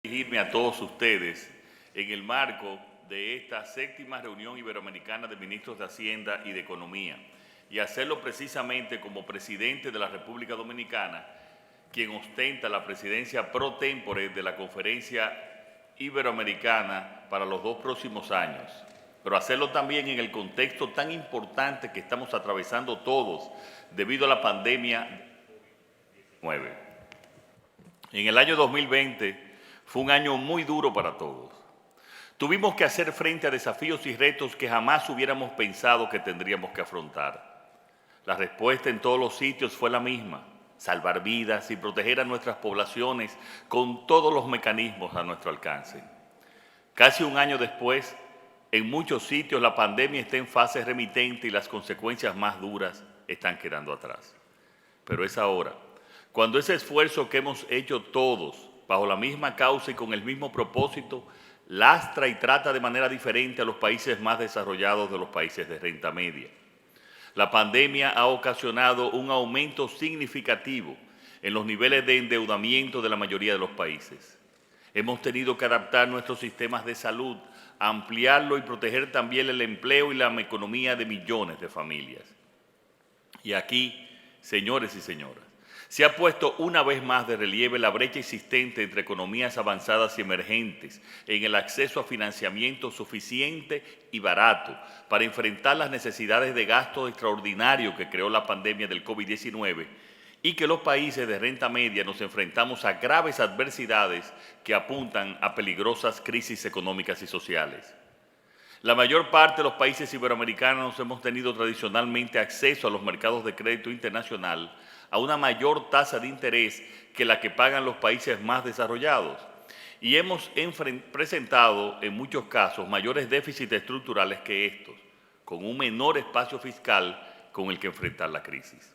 Dirigirme a todos ustedes en el marco de esta séptima reunión iberoamericana de ministros de Hacienda y de Economía y hacerlo precisamente como presidente de la República Dominicana, quien ostenta la presidencia pro tempore de la Conferencia Iberoamericana para los 2 próximos años, pero hacerlo también en el contexto tan importante que estamos atravesando todos debido a la pandemia 9. En el año 2020 fue un año muy duro para todos. Tuvimos que hacer frente a desafíos y retos que jamás hubiéramos pensado que tendríamos que afrontar. La respuesta en todos los sitios fue la misma: salvar vidas y proteger a nuestras poblaciones con todos los mecanismos a nuestro alcance. Casi un año después, en muchos sitios la pandemia está en fase remitente y las consecuencias más duras están quedando atrás. Pero es ahora, cuando ese esfuerzo que hemos hecho todos, bajo la misma causa y con el mismo propósito, lastra y trata de manera diferente a los países más desarrollados de los países de renta media. La pandemia ha ocasionado un aumento significativo en los niveles de endeudamiento de la mayoría de los países. Hemos tenido que adaptar nuestros sistemas de salud, ampliarlo y proteger también el empleo y la economía de millones de familias. Y aquí, señores y señoras, se ha puesto una vez más de relieve la brecha existente entre economías avanzadas y emergentes en el acceso a financiamiento suficiente y barato para enfrentar las necesidades de gasto extraordinario que creó la pandemia del COVID-19 y que los países de renta media nos enfrentamos a graves adversidades que apuntan a peligrosas crisis económicas y sociales. La mayor parte de los países iberoamericanos hemos tenido tradicionalmente acceso a los mercados de crédito internacional a una mayor tasa de interés que la que pagan los países más desarrollados y hemos presentado en muchos casos mayores déficits estructurales que estos, con un menor espacio fiscal con el que enfrentar la crisis.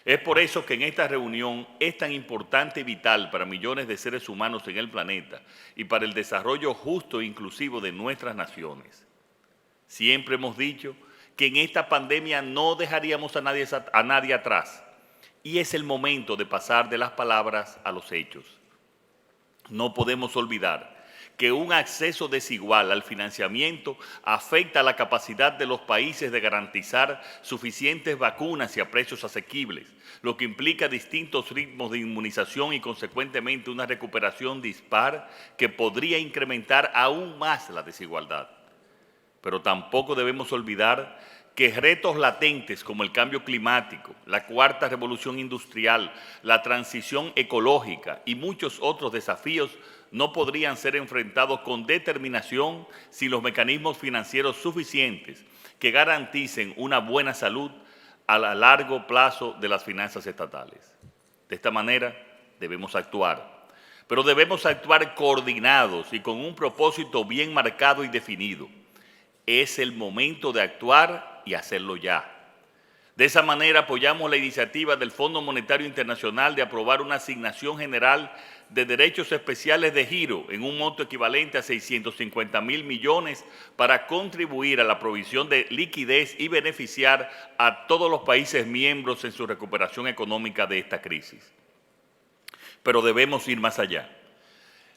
Es por eso que en esta reunión es tan importante y vital para millones de seres humanos en el planeta y para el desarrollo justo e inclusivo de nuestras naciones. Siempre hemos dicho que en esta pandemia no dejaríamos a nadie atrás. Y es el momento de pasar de las palabras a los hechos. No podemos olvidar que un acceso desigual al financiamiento afecta a la capacidad de los países de garantizar suficientes vacunas y a precios asequibles, lo que implica distintos ritmos de inmunización y consecuentemente una recuperación dispar que podría incrementar aún más la desigualdad. Pero tampoco debemos olvidar que retos latentes como el cambio climático, la cuarta revolución industrial, la transición ecológica y muchos otros desafíos no podrían ser enfrentados con determinación sin los mecanismos financieros suficientes que garanticen una buena salud a largo plazo de las finanzas estatales. De esta manera debemos actuar, pero debemos actuar coordinados y con un propósito bien marcado y definido. Es el momento de actuar y hacerlo ya. De esa manera apoyamos la iniciativa del Fondo Monetario Internacional de aprobar una asignación general de derechos especiales de giro en un monto equivalente a 650.000 millones para contribuir a la provisión de liquidez y beneficiar a todos los países miembros en su recuperación económica de esta crisis. Pero debemos ir más allá.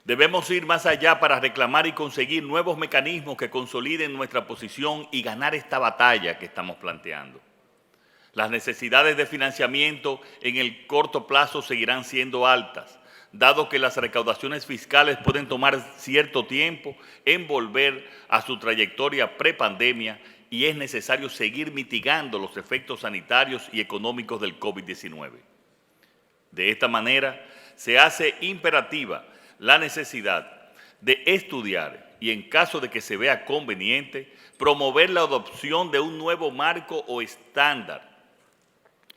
Debemos ir más allá para reclamar y conseguir nuevos mecanismos que consoliden nuestra posición y ganar esta batalla que estamos planteando. Las necesidades de financiamiento en el corto plazo seguirán siendo altas, dado que las recaudaciones fiscales pueden tomar cierto tiempo en volver a su trayectoria prepandemia y es necesario seguir mitigando los efectos sanitarios y económicos del COVID-19. De esta manera, se hace imperativa la necesidad de estudiar y, en caso de que se vea conveniente, promover la adopción de un nuevo marco o estándar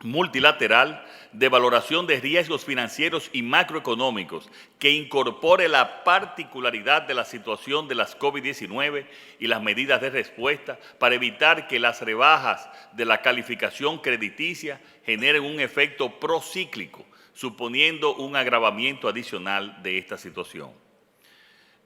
multilateral de valoración de riesgos financieros y macroeconómicos que incorpore la particularidad de la situación de las COVID-19 y las medidas de respuesta para evitar que las rebajas de la calificación crediticia generen un efecto procíclico, suponiendo un agravamiento adicional de esta situación.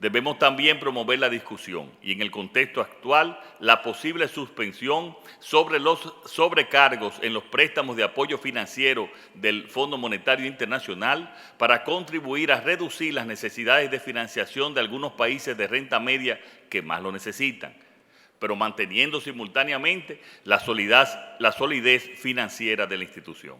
Debemos también promover la discusión y, en el contexto actual, la posible suspensión sobre los sobrecargos en los préstamos de apoyo financiero del Fondo Monetario Internacional para contribuir a reducir las necesidades de financiación de algunos países de renta media que más lo necesitan, pero manteniendo simultáneamente la solidez financiera de la institución.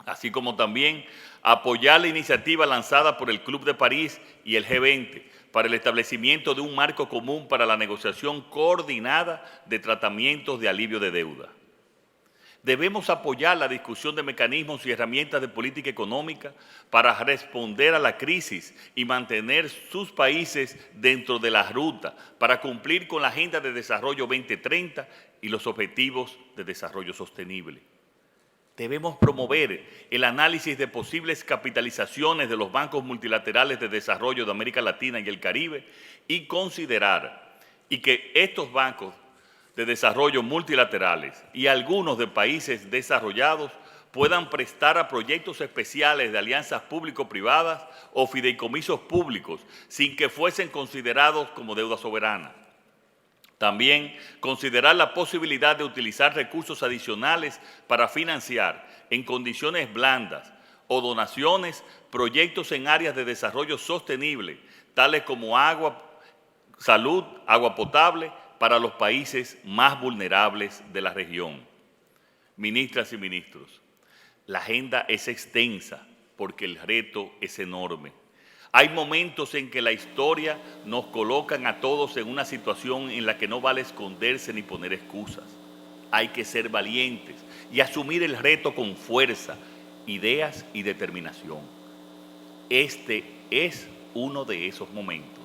Así como también apoyar la iniciativa lanzada por el Club de París y el G20 para el establecimiento de un marco común para la negociación coordinada de tratamientos de alivio de deuda. Debemos apoyar la discusión de mecanismos y herramientas de política económica para responder a la crisis y mantener sus países dentro de la ruta para cumplir con la Agenda de Desarrollo 2030 y los Objetivos de Desarrollo Sostenible. Debemos promover el análisis de posibles capitalizaciones de los bancos multilaterales de desarrollo de América Latina y el Caribe y considerar que estos bancos de desarrollo multilaterales y algunos de países desarrollados puedan prestar a proyectos especiales de alianzas público-privadas o fideicomisos públicos sin que fuesen considerados como deuda soberana. También considerar la posibilidad de utilizar recursos adicionales para financiar en condiciones blandas o donaciones proyectos en áreas de desarrollo sostenible, tales como agua, salud, agua potable para los países más vulnerables de la región. Ministras y ministros, la agenda es extensa porque el reto es enorme. Hay momentos en que la historia nos colocan a todos en una situación en la que no vale esconderse ni poner excusas. Hay que ser valientes y asumir el reto con fuerza, ideas y determinación. Este es uno de esos momentos.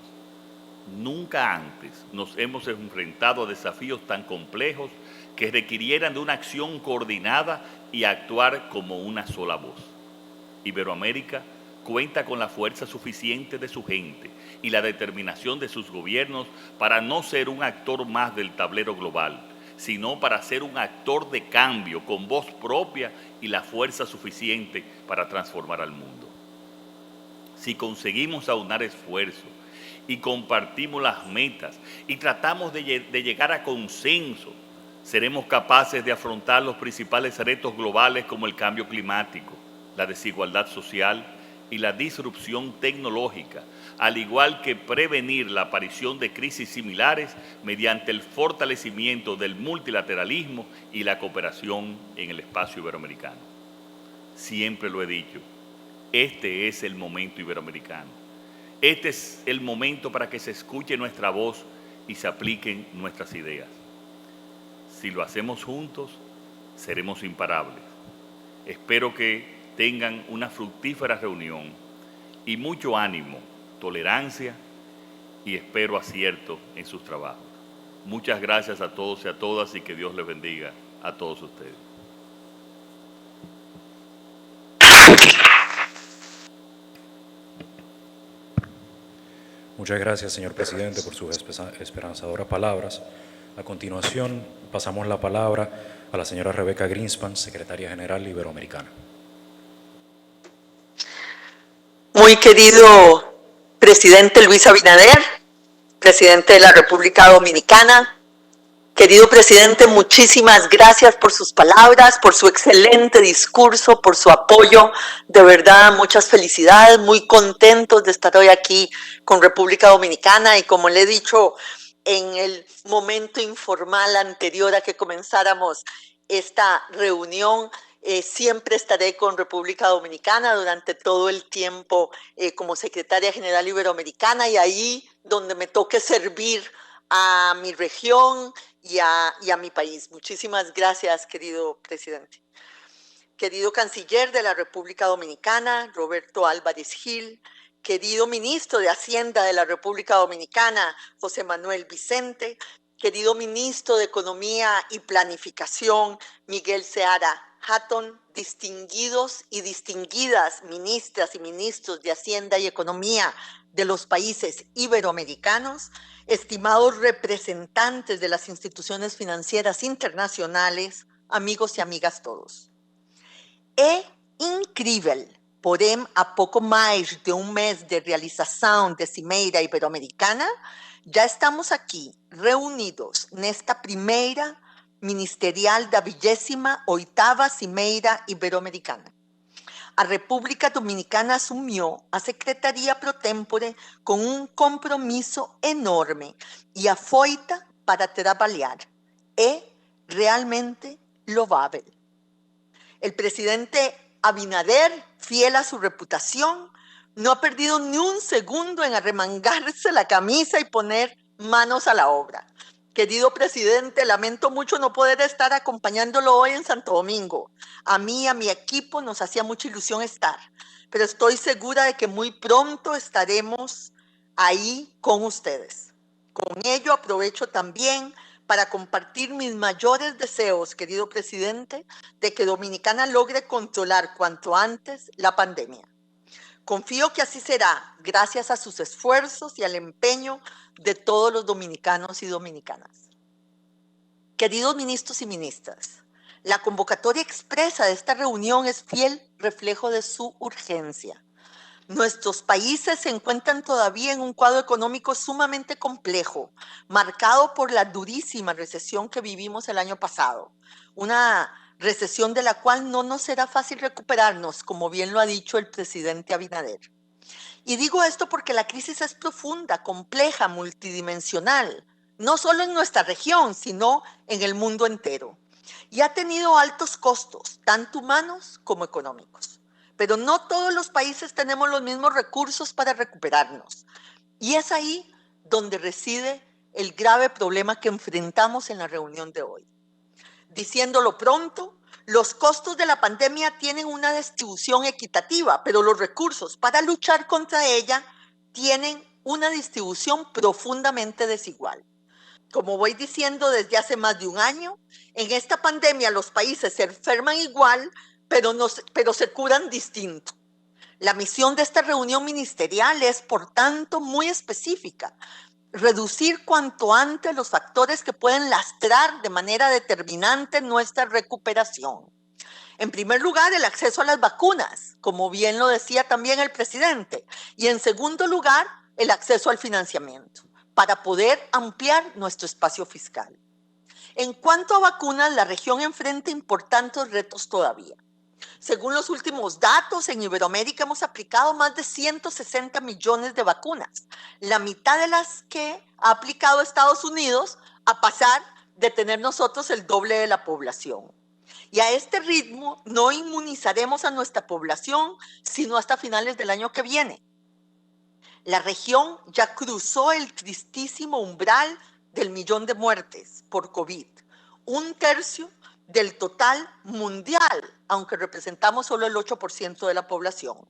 Nunca antes nos hemos enfrentado a desafíos tan complejos que requirieran de una acción coordinada y actuar como una sola voz. Iberoamérica cuenta con la fuerza suficiente de su gente y la determinación de sus gobiernos para no ser un actor más del tablero global, sino para ser un actor de cambio con voz propia y la fuerza suficiente para transformar al mundo. Si conseguimos aunar esfuerzos y compartimos las metas y tratamos de llegar a consenso, seremos capaces de afrontar los principales retos globales como el cambio climático, la desigualdad social y la disrupción tecnológica, al igual que prevenir la aparición de crisis similares mediante el fortalecimiento del multilateralismo y la cooperación en el espacio iberoamericano. Siempre lo he dicho, este es el momento iberoamericano. Este es el momento para que se escuche nuestra voz y se apliquen nuestras ideas. Si lo hacemos juntos, seremos imparables. Espero que tengan una fructífera reunión y mucho ánimo, tolerancia y espero acierto en sus trabajos. Muchas gracias a todos y a todas y que Dios les bendiga a todos ustedes. Muchas gracias, señor presidente, por sus esperanzadoras palabras. A continuación, pasamos la palabra a la señora Rebecca Greenspan, secretaria general iberoamericana. Muy querido presidente Luis Abinader, presidente de la República Dominicana. Querido presidente, muchísimas gracias por sus palabras, por su excelente discurso, por su apoyo. De verdad, muchas felicidades, muy contentos de estar hoy aquí con República Dominicana. Y como le he dicho en el momento informal anterior a que comenzáramos esta reunión, siempre estaré con República Dominicana durante todo el tiempo como secretaria general iberoamericana y ahí donde me toque servir a mi región y a mi país. Muchísimas gracias, querido presidente. Querido canciller de la República Dominicana, Roberto Álvarez Gil, querido ministro de Hacienda de la República Dominicana, José Manuel Vicente, querido ministro de Economía y Planificación, Miguel Seara Hatton, distinguidos y distinguidas ministras y ministros de Hacienda y Economía de los países iberoamericanos, estimados representantes de las instituciones financieras internacionales, amigos y amigas todos. É incrível Porém, a pouco mais de um mês de realização de Cimeira Iberoamericana, já estamos aqui reunidos nesta primeira ministerial da 28ª Cimeira Iberoamericana. A República Dominicana assumiu a secretaria pro tempore com um compromisso enorme e afoita para trabalhar. É realmente louvável. El presidente Abinader, fiel a su reputación, no ha perdido ni un segundo en arremangarse la camisa y poner manos a la obra. Querido presidente, lamento mucho no poder estar acompañándolo hoy en Santo Domingo. A mí y a mi equipo nos hacía mucha ilusión estar, pero estoy segura de que muy pronto estaremos ahí con ustedes. Con ello aprovecho también para compartir mis mayores deseos, querido presidente, de que Dominicana logre controlar cuanto antes la pandemia. Confío que así será, gracias a sus esfuerzos y al empeño de todos los dominicanos y dominicanas. Queridos ministros y ministras, la convocatoria expresa de esta reunión es fiel reflejo de su urgencia. Nuestros países se encuentran todavía en un cuadro económico sumamente complejo, marcado por la durísima recesión que vivimos el año pasado. Una recesión de la cual no nos será fácil recuperarnos, como bien lo ha dicho el presidente Abinader. Y digo esto porque la crisis es profunda, compleja, multidimensional, no solo en nuestra región, sino en el mundo entero. Y ha tenido altos costos, tanto humanos como económicos. Pero no todos los países tenemos los mismos recursos para recuperarnos. Y es ahí donde reside el grave problema que enfrentamos en la reunión de hoy. Diciéndolo pronto, los costos de la pandemia tienen una distribución equitativa, pero los recursos para luchar contra ella tienen una distribución profundamente desigual. Como voy diciendo desde hace más de un año, en esta pandemia los países se enferman igual, pero se curan distinto. La misión de esta reunión ministerial es, por tanto, muy específica. Reducir cuanto antes los factores que pueden lastrar de manera determinante nuestra recuperación. En primer lugar, el acceso a las vacunas, como bien lo decía también el presidente. Y en segundo lugar, el acceso al financiamiento, para poder ampliar nuestro espacio fiscal. En cuanto a vacunas, la región enfrenta importantes retos todavía. Según los últimos datos, en Iberoamérica hemos aplicado más de 160 millones de vacunas, la mitad de las que ha aplicado Estados Unidos, a pasar de tener nosotros el doble de la población. Y a este ritmo no inmunizaremos a nuestra población sino hasta finales del año que viene. La región ya cruzó el tristísimo umbral del 1.000.000 de muertes por COVID, un tercio del total mundial, aunque representamos solo el 8% de la población.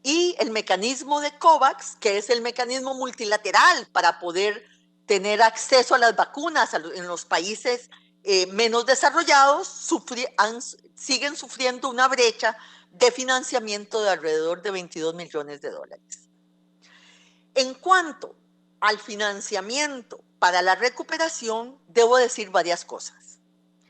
Y el mecanismo de COVAX, que es el mecanismo multilateral para poder tener acceso a las vacunas en los países menos desarrollados, siguen sufriendo una brecha de financiamiento de alrededor de $22 millones. En cuanto al financiamiento para la recuperación, debo decir varias cosas.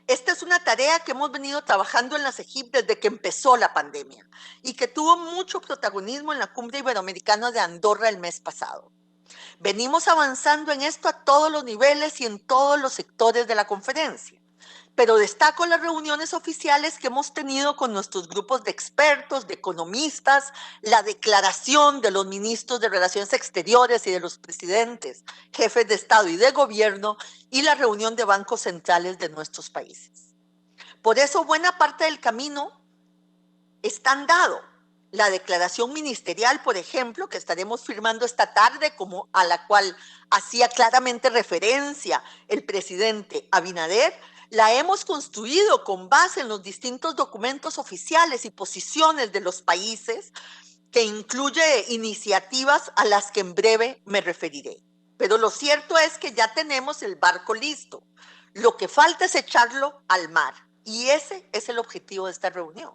Esta es una tarea que hemos venido trabajando en la CEGIP desde que empezó la pandemia y que tuvo mucho protagonismo en la Cumbre Iberoamericana de Andorra el mes pasado. Venimos avanzando en esto a todos los niveles y en todos los sectores de la conferencia, pero destaco las reuniones oficiales que hemos tenido con nuestros grupos de expertos, de economistas, la declaración de los ministros de Relaciones Exteriores y de los presidentes, jefes de Estado y de Gobierno, y la reunión de bancos centrales de nuestros países. Por eso, buena parte del camino está andado. La declaración ministerial, por ejemplo, que estaremos firmando esta tarde, a la cual hacía claramente referencia el presidente Abinader, la hemos construido con base en los distintos documentos oficiales y posiciones de los países, que incluye iniciativas a las que en breve me referiré. Pero lo cierto es que ya tenemos el barco listo. Lo que falta es echarlo al mar. Y ese es el objetivo de esta reunión.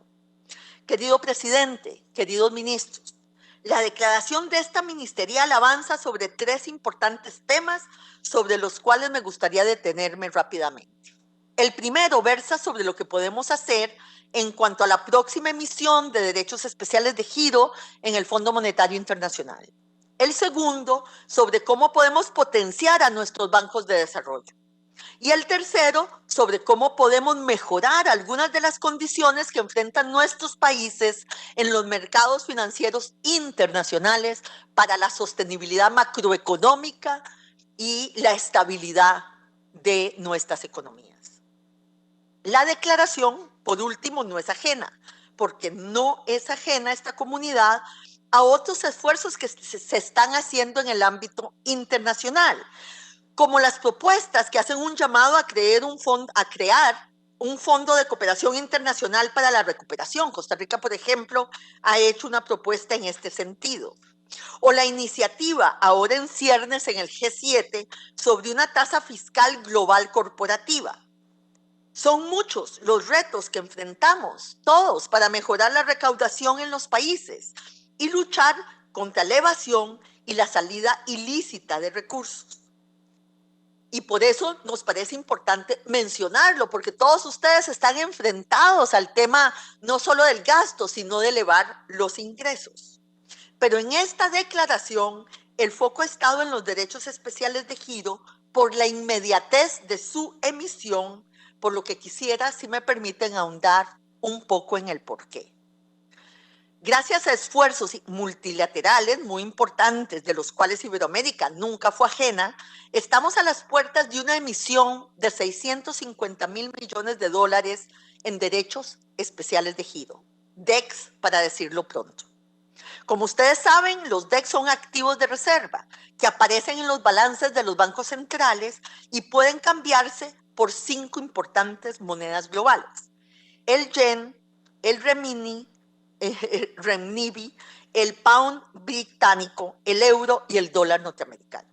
Querido presidente, queridos ministros, la declaración de esta ministerial avanza sobre 3 importantes temas sobre los cuales me gustaría detenerme rápidamente. El primero versa sobre lo que podemos hacer en cuanto a la próxima emisión de derechos especiales de giro en el Fondo Monetario Internacional. El segundo, sobre cómo podemos potenciar a nuestros bancos de desarrollo. Y el tercero, sobre cómo podemos mejorar algunas de las condiciones que enfrentan nuestros países en los mercados financieros internacionales para la sostenibilidad macroeconómica y la estabilidad de nuestras economías. La declaración, por último, no es ajena, porque no es ajena esta comunidad a otros esfuerzos que se están haciendo en el ámbito internacional, como las propuestas que hacen un llamado a crear un fondo de cooperación internacional para la recuperación. Costa Rica, por ejemplo, ha hecho una propuesta en este sentido. O la iniciativa ahora en ciernes en el G7 sobre una tasa fiscal global corporativa. Son muchos los retos que enfrentamos todos para mejorar la recaudación en los países y luchar contra la evasión y la salida ilícita de recursos. Y por eso nos parece importante mencionarlo, porque todos ustedes están enfrentados al tema no solo del gasto, sino de elevar los ingresos. Pero en esta declaración, el foco ha estado en los derechos especiales de giro por la inmediatez de su emisión, por lo que quisiera, si me permiten, ahondar un poco en el porqué. Gracias a esfuerzos multilaterales muy importantes, de los cuales Iberoamérica nunca fue ajena, estamos a las puertas de una emisión de 650 mil millones de dólares en derechos especiales de giro, DEX para decirlo pronto. Como ustedes saben, los DEX son activos de reserva que aparecen en los balances de los bancos centrales y pueden cambiarse por 5 importantes monedas globales: el yen, el renminbi, el pound británico, el euro y el dólar norteamericano.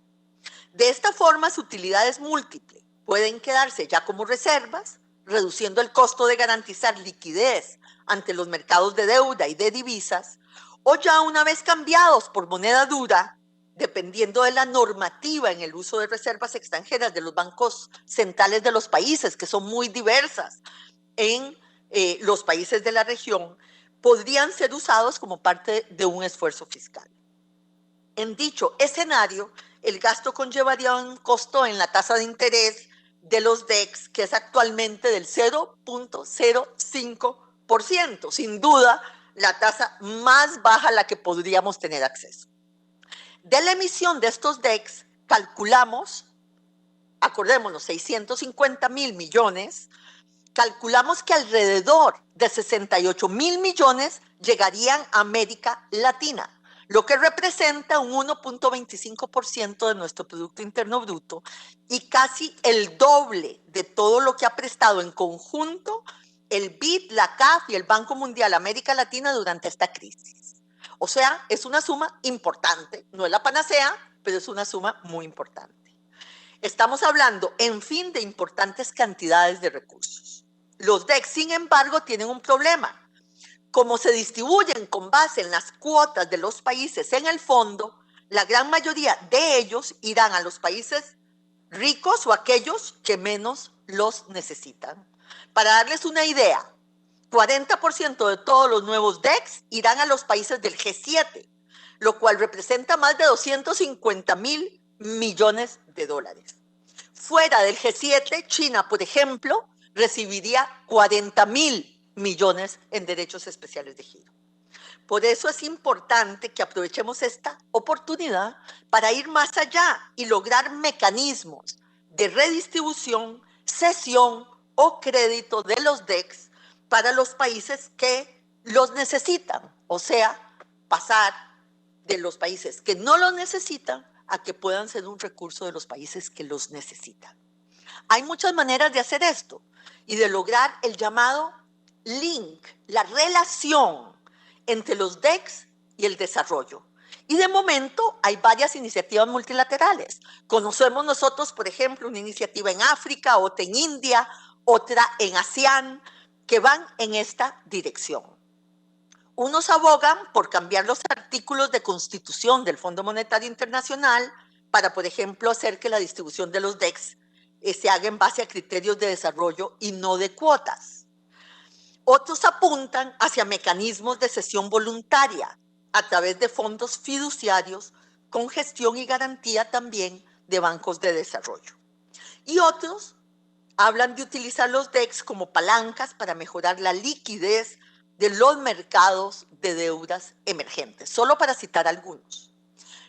De esta forma, su utilidad es múltiple. Pueden quedarse ya como reservas, reduciendo el costo de garantizar liquidez ante los mercados de deuda y de divisas, o ya una vez cambiados por moneda dura, dependiendo de la normativa en el uso de reservas extranjeras de los bancos centrales de los países, que son muy diversas en los países de la región, podrían ser usados como parte de un esfuerzo fiscal. En dicho escenario, el gasto conllevaría un costo en la tasa de interés de los DEX, que es actualmente del 0.05%, sin duda la tasa más baja a la que podríamos tener acceso. De la emisión de estos DEX, calculamos, acordémonos, 650 mil millones, calculamos que alrededor de 68 mil millones llegarían a América Latina, lo que representa un 1.25% de nuestro Producto Interno Bruto y casi el doble de todo lo que ha prestado en conjunto el BID, la CAF y el Banco Mundial a América Latina durante esta crisis. O sea, es una suma importante, no es la panacea, pero es una suma muy importante. Estamos hablando, en fin, de importantes cantidades de recursos. Los DEX, sin embargo, tienen un problema. Como se distribuyen con base en las cuotas de los países en el fondo, la gran mayoría de ellos irán a los países ricos o aquellos que menos los necesitan. Para darles una idea, 40% de todos los nuevos DEX irán a los países del G7, lo cual representa más de 250 mil millones de dólares. Fuera del G7, China, por ejemplo, recibiría 40 mil millones en derechos especiales de giro. Por eso es importante que aprovechemos esta oportunidad para ir más allá y lograr mecanismos de redistribución, cesión o crédito de los DEX para los países que los necesitan, o sea, pasar de los países que no los necesitan a que puedan ser un recurso de los países que los necesitan. Hay muchas maneras de hacer esto y de lograr el llamado link, la relación entre los DEX y el desarrollo. Y de momento hay varias iniciativas multilaterales. Conocemos nosotros, por ejemplo, una iniciativa en África, otra en India, otra en ASEAN, que van en esta dirección. Unos abogan por cambiar los artículos de constitución del Fondo Monetario Internacional para, por ejemplo, hacer que la distribución de los DEX se haga en base a criterios de desarrollo y no de cuotas. Otros apuntan hacia mecanismos de cesión voluntaria a través de fondos fiduciarios con gestión y garantía también de bancos de desarrollo. Y otros hablan de utilizar los DEX como palancas para mejorar la liquidez de los mercados de deudas emergentes, solo para citar algunos.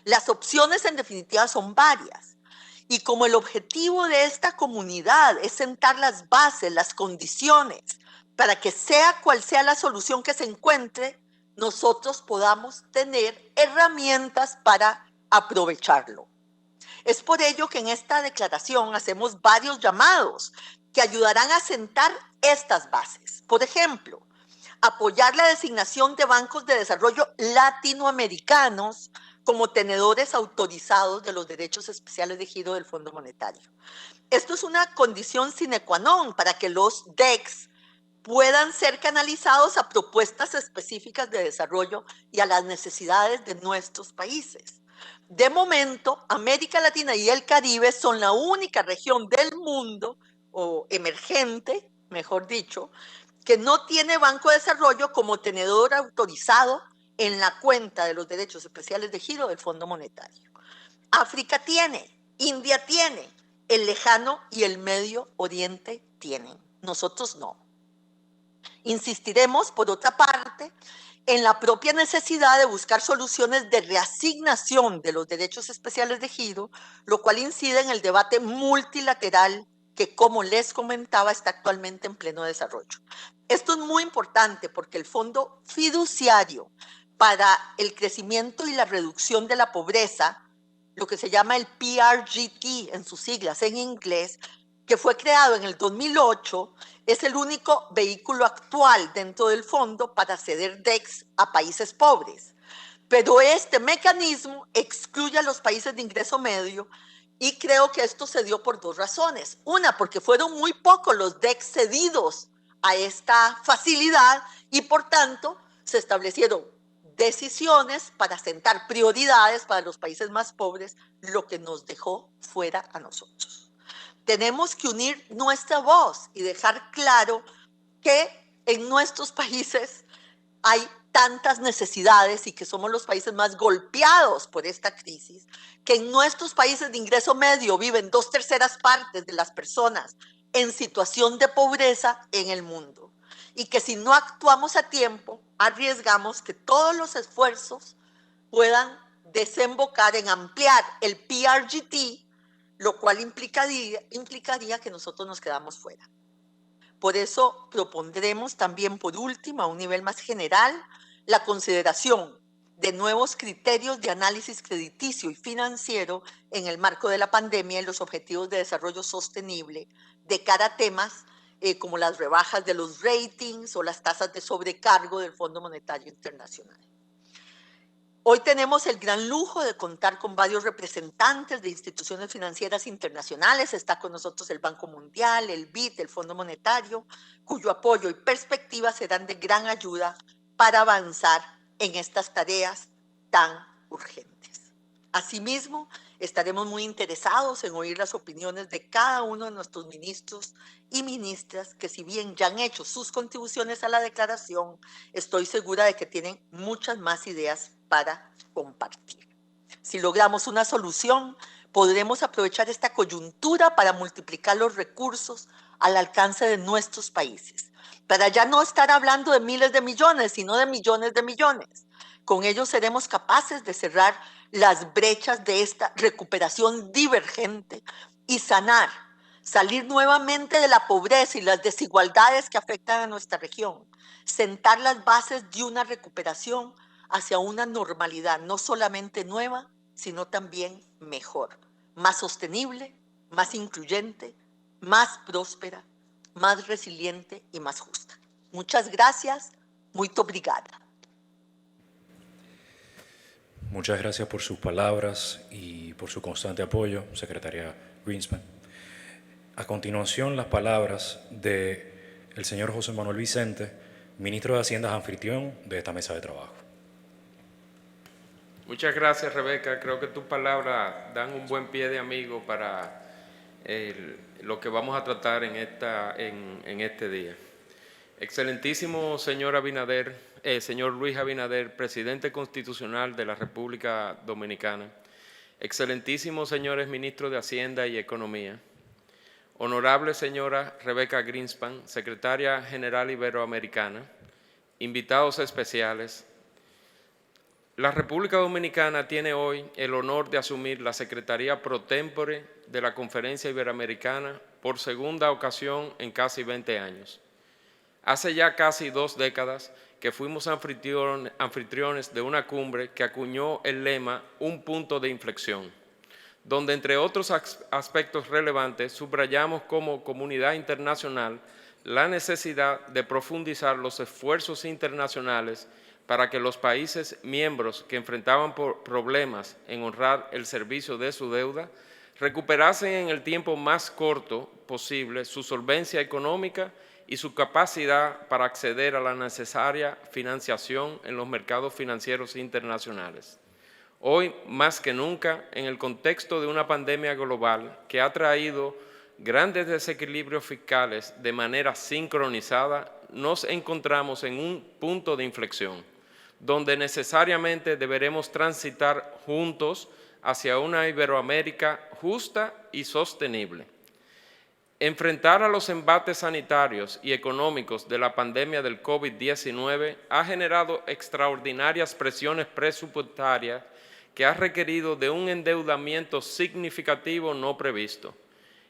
Las opciones en definitiva son varias y como el objetivo de esta comunidad es sentar las bases, las condiciones para que sea cual sea la solución que se encuentre, nosotros podamos tener herramientas para aprovecharlo. Es por ello que en esta declaración hacemos varios llamados que ayudarán a sentar estas bases. Por ejemplo, apoyar la designación de bancos de desarrollo latinoamericanos como tenedores autorizados de los derechos especiales de giro del Fondo Monetario. Esto es una condición sine qua non para que los DEX puedan ser canalizados a propuestas específicas de desarrollo y a las necesidades de nuestros países. De momento, América Latina y el Caribe son la única región del mundo, o emergente, mejor dicho, que no tiene Banco de Desarrollo como tenedor autorizado en la cuenta de los derechos especiales de giro del Fondo Monetario. África tiene, India tiene, el lejano y el Medio Oriente tienen, nosotros no. Insistiremos, por otra parte, en la propia necesidad de buscar soluciones de reasignación de los derechos especiales de giro, lo cual incide en el debate multilateral que, como les comentaba, está actualmente en pleno desarrollo. Esto es muy importante porque el Fondo Fiduciario para el Crecimiento y la Reducción de la Pobreza, lo que se llama el PRGT en sus siglas en inglés, que fue creado en el 2008, es el único vehículo actual dentro del fondo para ceder DEX a países pobres. Pero este mecanismo excluye a los países de ingreso medio y creo que esto se dio por dos razones. Una, porque fueron muy pocos los DEX cedidos a esta facilidad y por tanto se establecieron decisiones para sentar prioridades para los países más pobres, lo que nos dejó fuera a nosotros. Tenemos que unir nuestra voz y dejar claro que en nuestros países hay tantas necesidades y que somos los países más golpeados por esta crisis, que en nuestros países de ingreso medio viven 2/3 partes de las personas en situación de pobreza en el mundo. Y que si no actuamos a tiempo, arriesgamos que todos los esfuerzos puedan desembocar en ampliar el PRGT, lo cual implicaría que nosotros nos quedamos fuera. Por eso propondremos también, por último, a un nivel más general, la consideración de nuevos criterios de análisis crediticio y financiero en el marco de la pandemia y los objetivos de desarrollo sostenible de cara a temas como las rebajas de los ratings o las tasas de sobrecargo del Fondo Monetario Internacional. Hoy tenemos el gran lujo de contar con varios representantes de instituciones financieras internacionales. Está con nosotros el Banco Mundial, el BID, el Fondo Monetario, cuyo apoyo y perspectiva serán de gran ayuda para avanzar en estas tareas tan urgentes. Asimismo, estaremos muy interesados en oír las opiniones de cada uno de nuestros ministros y ministras que, si bien ya han hecho sus contribuciones a la declaración, estoy segura de que tienen muchas más ideas para compartir. Si logramos una solución, podremos aprovechar esta coyuntura para multiplicar los recursos al alcance de nuestros países, para ya no estar hablando de miles de millones, sino de millones de millones. Con ello seremos capaces de cerrar las brechas de esta recuperación divergente y salir nuevamente de la pobreza y las desigualdades que afectan a nuestra región, sentar las bases de una recuperación hacia una normalidad no solamente nueva, sino también mejor, más sostenible, más incluyente, más próspera, más resiliente y más justa. Muchas gracias, muito obrigada. Muchas gracias por sus palabras y por su constante apoyo, secretaria Greenspan. A continuación, las palabras del señor José Manuel Vicente, ministro de Hacienda, anfitrión de esta mesa de trabajo. Muchas gracias, Rebeca. Creo que tus palabras dan un buen pie de amigo para lo que vamos a tratar en este día. Excelentísimo señor Abinader, señor Luis Abinader, presidente constitucional de la República Dominicana. Excelentísimos señores ministros de Hacienda y Economía. Honorable señora Rebecca Greenspan, secretaria general iberoamericana. Invitados especiales. La República Dominicana tiene hoy el honor de asumir la Secretaría pro tempore de la Conferencia Iberoamericana por segunda ocasión en casi 20 años. Hace ya casi 2 décadas que fuimos anfitriones de una cumbre que acuñó el lema «Un punto de inflexión», donde entre otros aspectos relevantes subrayamos como comunidad internacional la necesidad de profundizar los esfuerzos internacionales para que los países miembros que enfrentaban problemas en honrar el servicio de su deuda recuperasen en el tiempo más corto posible su solvencia económica y su capacidad para acceder a la necesaria financiación en los mercados financieros internacionales. Hoy, más que nunca, en el contexto de una pandemia global que ha traído grandes desequilibrios fiscales de manera sincronizada, nos encontramos en un punto de inflexión, donde necesariamente deberemos transitar juntos hacia una Iberoamérica justa y sostenible. Enfrentar a los embates sanitarios y económicos de la pandemia del COVID-19 ha generado extraordinarias presiones presupuestarias que ha requerido de un endeudamiento significativo no previsto.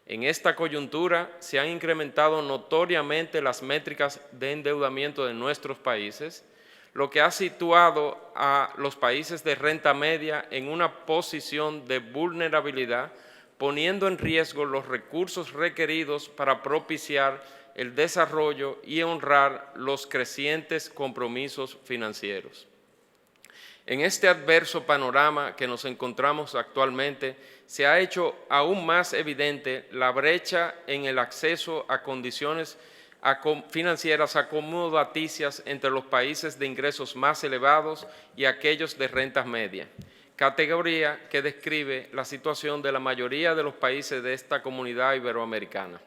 En esta coyuntura se han incrementado notoriamente las métricas de endeudamiento de nuestros países, lo que ha situado a los países de renta media en una posición de vulnerabilidad, poniendo en riesgo los recursos requeridos para propiciar el desarrollo y honrar los crecientes compromisos financieros. En este adverso panorama que nos encontramos actualmente, se ha hecho aún más evidente la brecha en el acceso a condiciones financieras acomodaticias entre los países de ingresos más elevados y aquellos de rentas medias, categoría que describe la situación de la mayoría de los países de esta comunidad iberoamericana.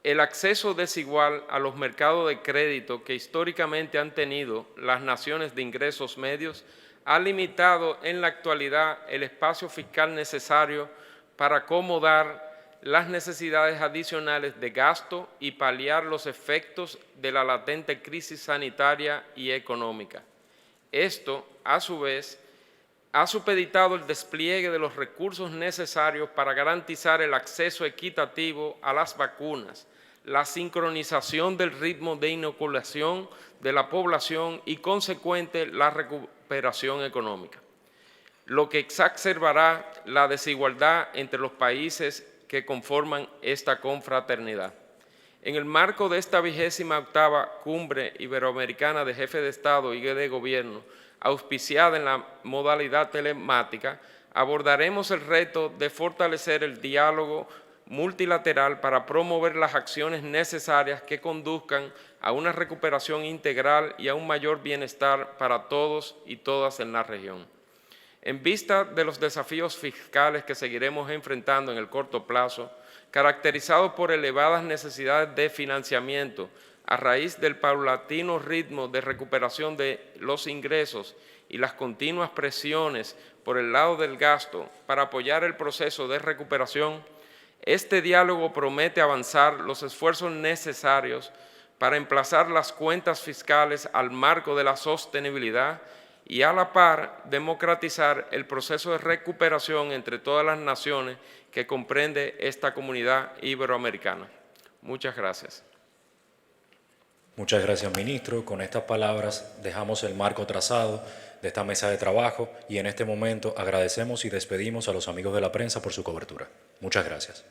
El acceso desigual a los mercados de crédito que históricamente han tenido las naciones de ingresos medios ha limitado en la actualidad el espacio fiscal necesario para acomodar las necesidades adicionales de gasto y paliar los efectos de la latente crisis sanitaria y económica. Esto, a su vez, ha supeditado el despliegue de los recursos necesarios para garantizar el acceso equitativo a las vacunas, la sincronización del ritmo de inoculación de la población y consecuente la recuperación económica, lo que exacerbará la desigualdad entre los países que conforman esta confraternidad. En el marco de esta 28ª Cumbre Iberoamericana de Jefes de Estado y de Gobierno, auspiciada en la modalidad telemática, abordaremos el reto de fortalecer el diálogo multilateral para promover las acciones necesarias que conduzcan a una recuperación integral y a un mayor bienestar para todos y todas en la región. En vista de los desafíos fiscales que seguiremos enfrentando en el corto plazo, caracterizados por elevadas necesidades de financiamiento a raíz del paulatino ritmo de recuperación de los ingresos y las continuas presiones por el lado del gasto para apoyar el proceso de recuperación, este diálogo promete avanzar los esfuerzos necesarios para emplazar las cuentas fiscales al marco de la sostenibilidad y a la par democratizar el proceso de recuperación entre todas las naciones que comprende esta comunidad iberoamericana. Muchas gracias. Muchas gracias, ministro. Con estas palabras dejamos el marco trazado de esta mesa de trabajo y en este momento agradecemos y despedimos a los amigos de la prensa por su cobertura. Muchas gracias.